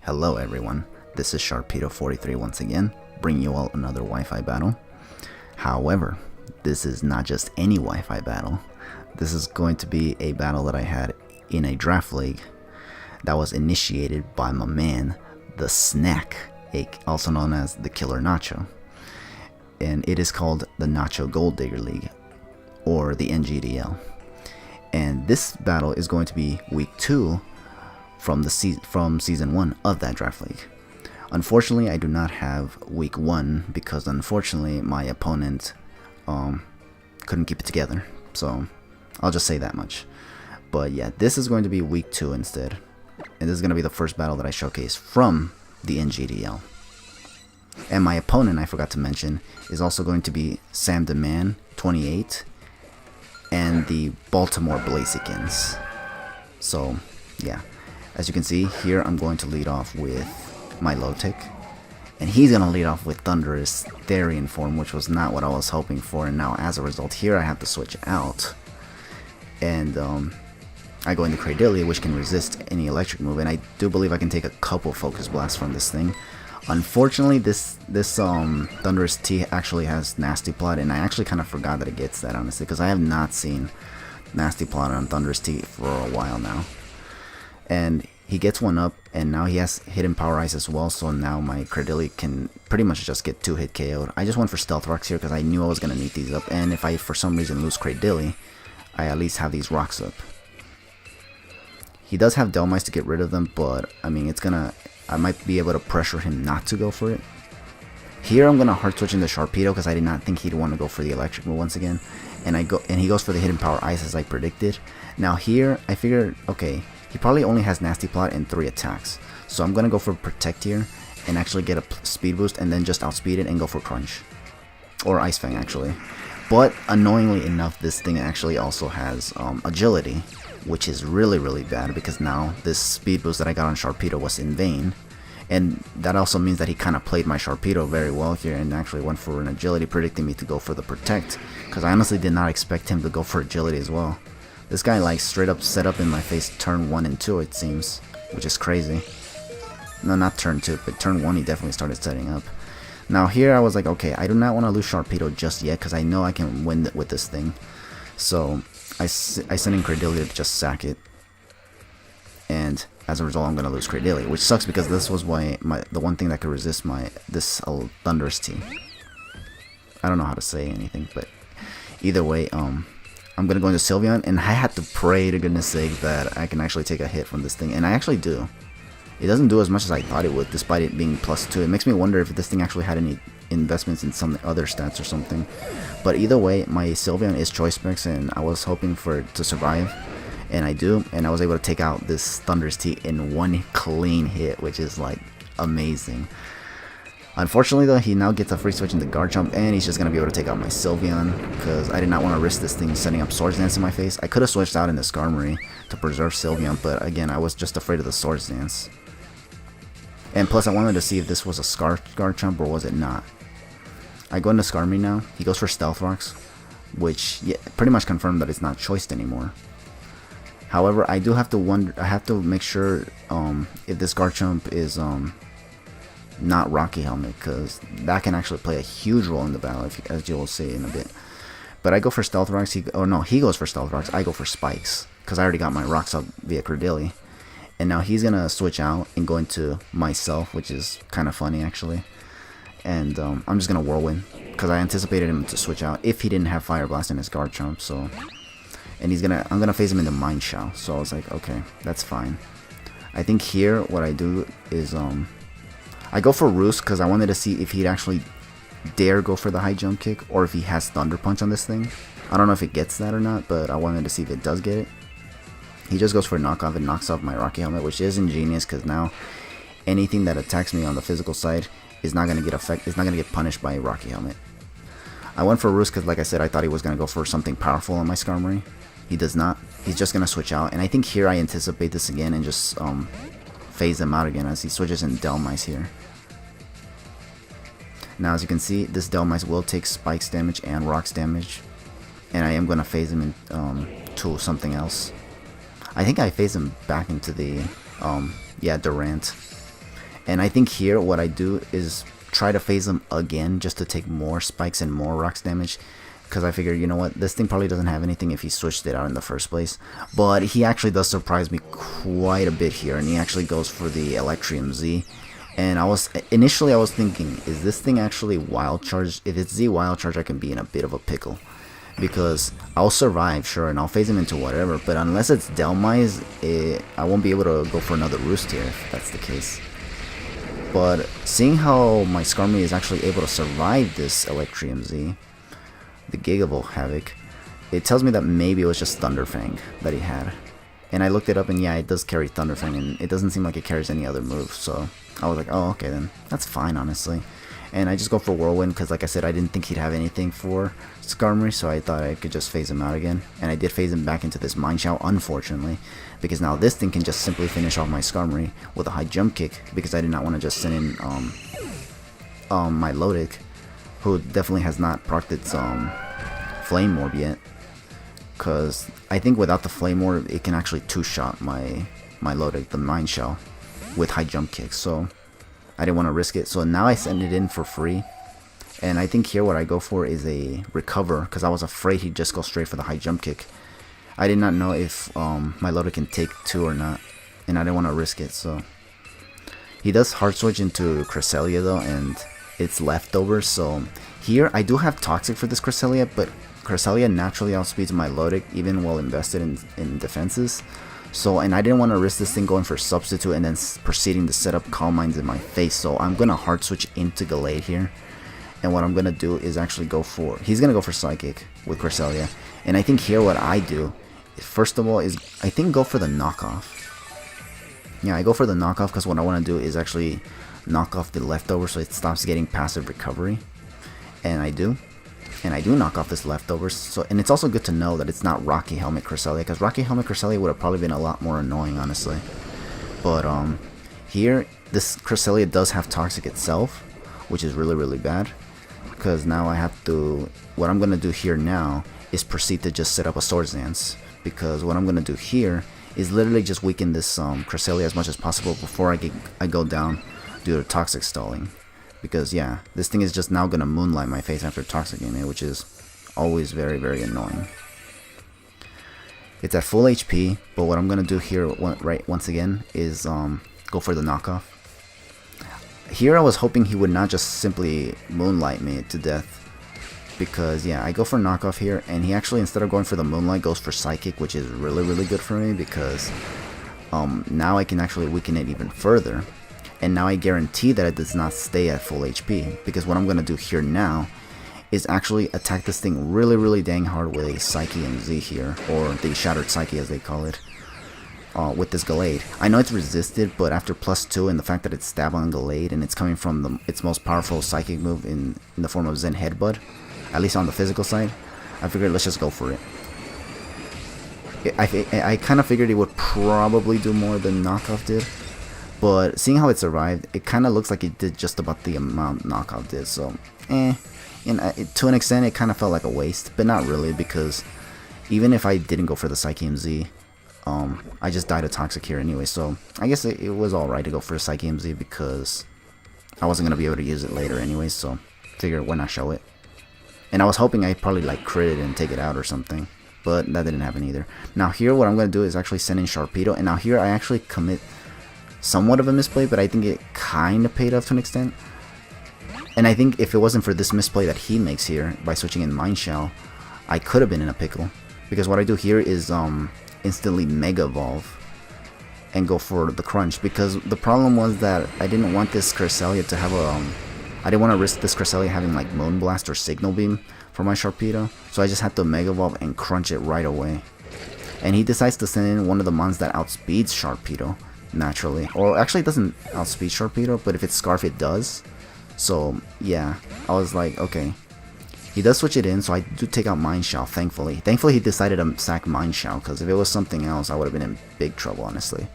Hello everyone, this is Sharpedo43 once again, bringing you all another Wi-Fi battle. However, this is not just any Wi-Fi battle. This is going to be a battle that I had in a draft league that was initiated by my man, the Snack, also known as the Killer Nacho. And it is called the Nacho Gold Digger League, or the NGDL. And this battle is going to be week 2 from season 1 of that draft league. Unfortunately, I do not have week 1 because unfortunately my opponent couldn't keep it together. So I'll just say that much. But yeah, this is going to be week 2 instead. And this is going to be the first battle that I showcase from the NGDL. And my opponent, I forgot to mention, is also going to be Sam the Man 28 and the Baltimore Blazikens. So yeah, as you can see here, I'm going to lead off with my low tick, and he's going to lead off with Thunderous Therian form, which was not what I was hoping for. And now as a result here, I have to switch out, and I go into Cradillia, which can resist any electric move, and I do believe I can take a couple focus blasts from this thing. Unfortunately, this Thunderous T actually has Nasty Plot, and I actually kind of forgot that it gets that, honestly, because I have not seen Nasty Plot on Thunderous T for a while now. And he gets one up, and now he has Hidden Power Ice as well, so now my Cradillia can pretty much just get 2-hit KO'd. I just went for Stealth Rocks here because I knew I was going to need these up, and if I for some reason lose Cradillia, I at least have these rocks up. He does have Delmice to get rid of them, but I mean, I might be able to pressure him not to go for it. Here I'm gonna hard switch into Sharpedo because I did not think he'd want to go for the electric move once again, and he goes for the Hidden Power Ice as I predicted. Now here I figured, okay, he probably only has Nasty Plot and 3 attacks, so I'm gonna go for Protect here and actually get a speed boost and then just outspeed it and go for Crunch, or Ice Fang actually. But annoyingly enough, this thing actually also has Agility, which is really bad because now this speed boost that I got on Sharpedo was in vain. And that also means that he kind of played my Sharpedo very well here and actually went for an Agility, predicting me to go for the Protect, because I honestly did not expect him to go for Agility as well. This guy like straight up set up in my face turn 1 and 2, it seems, which is crazy. No, not turn 2, but turn 1 he definitely started setting up. Now here I was like, okay, I do not want to lose Sharpedo just yet because I know I can win with this thing. So I sent in Cradillia to just sack it, and as a result I'm going to lose Cradillia, which sucks because this was the one thing that could resist this Thunderous T. I don't know how to say anything, but either way, I'm going to go into Sylveon, and I had to pray to goodness sake that I can actually take a hit from this thing, and I actually do. It doesn't do as much as I thought it would, despite it being +2. It makes me wonder if this thing actually had any investments in some other stats or something. But either way, my Sylveon is Choice Specs, and I was hoping for it to survive, and I do, and I was able to take out this Thunderous T in 1 clean hit, which is like amazing. Unfortunately though, he now gets a free switch into Garchomp, and he's just going to be able to take out my Sylveon, because I did not want to risk this thing setting up Swords Dance in my face. I could have switched out into Skarmory to preserve Sylveon, but again, I was just afraid of the Swords Dance. And plus I wanted to see if this was a Garchomp or was it not. I go into Skarmory now. He goes for Stealth Rocks, which pretty much confirmed that it's not choiced anymore. However, I do have to wonder. I have to make sure if this Garchomp is not Rocky Helmet, because that can actually play a huge role in the battle, as you will see in a bit. But I go for Stealth Rocks. He goes for Stealth Rocks. I go for Spikes because I already got my rocks up via Cradillia. And now he's gonna switch out and go into myself, which is kind of funny actually. And I'm just gonna Whirlwind because I anticipated him to switch out if he didn't have Fire Blast in his Garchomp. So, and I'm gonna phase him into Mind Shell. So I was like, okay, that's fine. I think here what I do is I go for Roost because I wanted to see if he'd actually dare go for the high jump kick or if he has Thunder Punch on this thing. I don't know if it gets that or not, but I wanted to see if it does get it. He just goes for a knockoff and knocks off my Rocky Helmet, which is ingenious because now anything that attacks me on the physical side is not gonna get punished by Rocky Helmet. I went for Roost because, like I said, I thought he was gonna go for something powerful on my Skarmory. He does not. He's just gonna switch out, and I think here I anticipate this again and just phase him out again as he switches in Delmice here. Now, as you can see, this Delmice will take Spikes damage and Rocks damage, and I am gonna phase him in to something else. I think I phase him back into the Durant. And I think here what I do is try to phase him again just to take more spikes and more rocks damage. Because I figure, you know what, this thing probably doesn't have anything if he switched it out in the first place. But he actually does surprise me quite a bit here, and he actually goes for the Electrium Z. And initially I was thinking, is this thing actually wild charged? If it's Z wild charge, I can be in a bit of a pickle. Because I'll survive, sure, and I'll phase him into whatever, but unless it's Delmise, I won't be able to go for another Roost here, if that's the case. But seeing how my Skarmory is actually able to survive this Electrium Z, the Gigavolt Havoc, it tells me that maybe it was just Thunderfang that he had. And I looked it up, and yeah, it does carry Thunderfang, and it doesn't seem like it carries any other move, so I was like, oh, okay then, that's fine, honestly. And I just go for Whirlwind, because like I said, I didn't think he'd have anything for Skarmory, so I thought I could just phase him out again. And I did phase him back into this Mine Shout, unfortunately, because now this thing can just simply finish off my Skarmory with a high jump kick, because I did not want to just send in my Lodic, who definitely has not procced its Flame Orb yet, because I think without the Flame Orb it can actually two-shot my Lodic, the Mine Shell, with high jump kicks, so I didn't want to risk it. So now I send it in for free, and I think here what I go for is a Recover, because I was afraid he'd just go straight for the high jump kick. I did not know if my Lodic can take 2 or not, and I didn't want to risk it, so he does hard switch into Cresselia though, and it's leftovers. So here I do have Toxic for this Cresselia, but Cresselia naturally outspeeds my Lodic even while invested in defenses. So, and I didn't want to risk this thing going for Substitute and then proceeding to set up Calm Minds in my face, so I'm going to hard switch into Gallade here. And what I'm going to do is actually go for, he's going to go for Psychic with Cresselia. And I think here what I do, first of all, is I think go for the knockoff. Yeah, I go for the knockoff because what I want to do is actually knock off the leftover so it stops getting passive recovery. And I do. And I do knock off this leftover. So, and it's also good to know that it's not Rocky Helmet Cresselia, because Rocky Helmet Cresselia would have probably been a lot more annoying, honestly. But here, this Cresselia does have Toxic itself, which is really, really bad. Because now I have to, what I'm going to do here now is proceed to just set up a Swords Dance. Because what I'm going to do here is literally just weaken this Cresselia as much as possible before I go down due to Toxic stalling. Because yeah, this thing is just now going to Moonlight my face after Toxic Game, which is always very, very annoying. It's at full HP, but what I'm going to do here once again is go for the knockoff. Here I was hoping he would not just simply Moonlight me to death. Because yeah, I go for knockoff here, and he actually, instead of going for the Moonlight, goes for Psychic, which is really, really good for me, because now I can actually weaken it even further. And now I guarantee that it does not stay at full HP, because what I'm going to do here now is actually attack this thing really, really dang hard with a Psyche MZ here, or the Shattered Psyche as they call it, with this Gallade. I know it's resisted, but after +2 and the fact that it's stab on Gallade and it's coming from its most powerful Psychic move in the form of Zen Headbutt, at least on the physical side, I figured let's just go for it. I kind of figured it would probably do more than Knockoff did. But seeing how it survived, it kind of looks like it did just about the amount Knockoff did, so and to an extent it kind of felt like a waste, but not really, because even if I didn't go for the Psyche MZ, I just died of Toxic here anyway, so I guess it was alright to go for a Psyche MZ because I wasn't going to be able to use it later anyway, so figure why not show it. And I was hoping I'd probably like crit it and take it out or something, but that didn't happen either. Now here what I'm going to do is actually send in Sharpedo, and now here I actually commit somewhat of a misplay, but I think it kind of paid off to an extent. And I think if it wasn't for this misplay that he makes here by switching in Mind Shell, I could have been in a pickle. Because what I do here is instantly Mega Evolve and go for the Crunch. Because the problem was that I didn't want this Cresselia to have a... I didn't want to risk this Cresselia having like Moonblast or Signal Beam for my Sharpedo. So I just had to Mega Evolve and Crunch it right away. And he decides to send in one of the mons that outspeeds Sharpedo. Naturally, or actually it doesn't outspeed Sharpedo, but if it's Scarf it does. So yeah, I was like, okay, he does switch it in, so I do take out Mind Shell. Thankfully he decided to sack Mind Shell, because if it was something else I would have been in big trouble, honestly.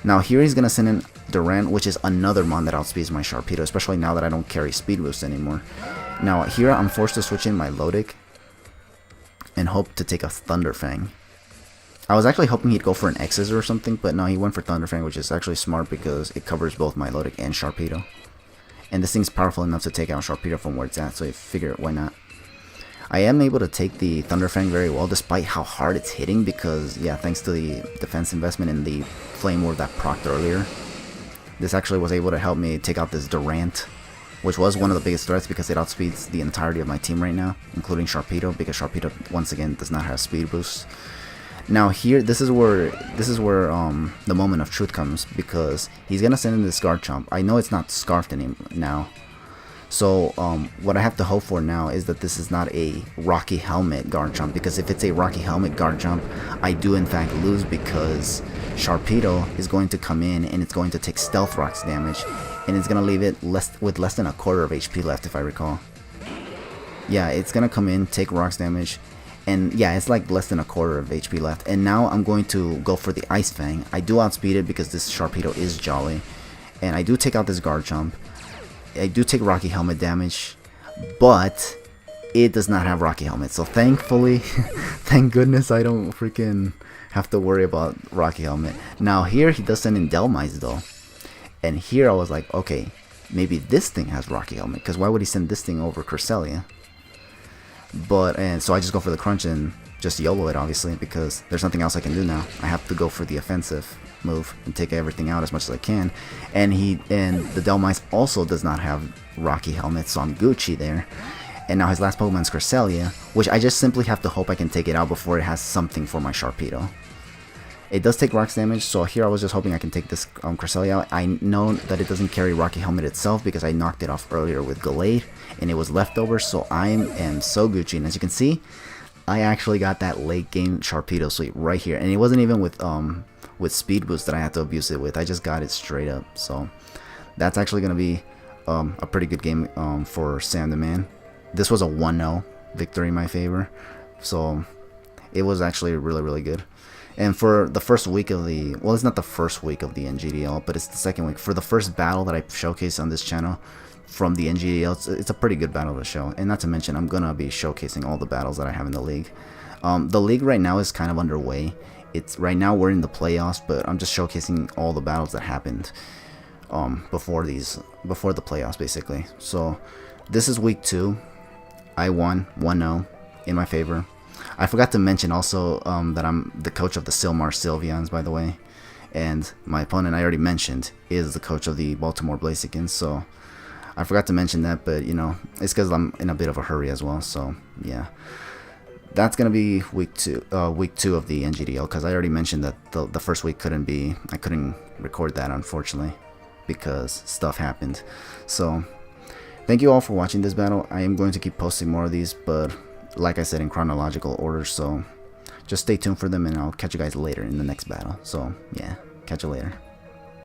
Now here he's gonna send in Durant, which is another mon that outspeeds my Sharpedo, especially now that I don't carry Speed Boost anymore. Now here I'm forced to switch in my Lodic and hope to take a Thunderfang. I was actually hoping he'd go for an X Scissor or something, but no, he went for Thunder Fang, which is actually smart because it covers both Milotic and Sharpedo. And this thing's powerful enough to take out Sharpedo from where it's at, so I figure why not. I am able to take the Thunder Fang very well, despite how hard it's hitting, because, yeah, thanks to the defense investment in the Flame Ward that procced earlier, this actually was able to help me take out this Durant, which was one of the biggest threats because it outspeeds the entirety of my team right now, including Sharpedo, because Sharpedo, once again, does not have speed boost. Now here, this is where the moment of truth comes, because he's gonna send in this Garchomp. I know it's not Scarfed now, so what I have to hope for now is that this is not a Rocky Helmet Garchomp, because if it's a Rocky Helmet Garchomp, I do in fact lose, because Sharpedo is going to come in and it's going to take Stealth Rock's damage, and it's gonna leave it with less than a quarter of HP left, if I recall. Yeah, it's gonna come in, take Rock's damage. And yeah, it's like less than a quarter of HP left. And now I'm going to go for the Ice Fang. I do outspeed it because this Sharpedo is jolly. And I do take out this Garchomp. I do take Rocky Helmet damage. But it does not have Rocky Helmet. So thankfully, thank goodness I don't freaking have to worry about Rocky Helmet. Now here he does send in Delmize though. And here I was like, okay, maybe this thing has Rocky Helmet. Because why would he send this thing over Cresselia? And so I just go for the crunch and just YOLO it, obviously, because there's nothing else I can do now. I have to go for the offensive move and take everything out as much as I can. And the Delmize also does not have Rocky Helmet, so I'm Gucci there. And now his last Pokemon's Cresselia, which I just simply have to hope I can take it out before it has something for my Sharpedo. It does take Rock's damage, so here I was just hoping I can take this Cresselia out. I know that it doesn't carry Rocky Helmet itself because I knocked it off earlier with Gallade, and it was leftover, so I am so Gucci. And as you can see, I actually got that late game Sharpedo sweep right here, and it wasn't even with Speed Boost that I had to abuse it with. I just got it straight up, so that's actually going to be a pretty good game for Sam the Man. This was a 1-0 victory in my favor, so it was actually really, really good. And for the first week of the, well, it's not the first week of the NGDL, but it's the second week. For the first battle that I showcased on this channel from the NGDL, it's a pretty good battle to show. And not to mention, I'm going to be showcasing all the battles that I have in the league. The league right now is kind of underway. Right now we're in the playoffs, but I'm just showcasing all the battles that happened before the playoffs, basically. So this is week 2. I won 1-0 in my favor. I forgot to mention also that I'm the coach of the Sylmar Sylveons, by the way. And my opponent, I already mentioned, is the coach of the Baltimore Blazikens. So I forgot to mention that, but you know, it's because I'm in a bit of a hurry as well. So yeah, that's gonna be week 2 of the NGDL, because I already mentioned that the first week I couldn't record that, unfortunately, because stuff happened. So thank you all for watching this battle. I am going to keep posting more of these, but like I said, in chronological order, so just stay tuned for them, and I'll catch you guys later in the next battle. So yeah, catch you later.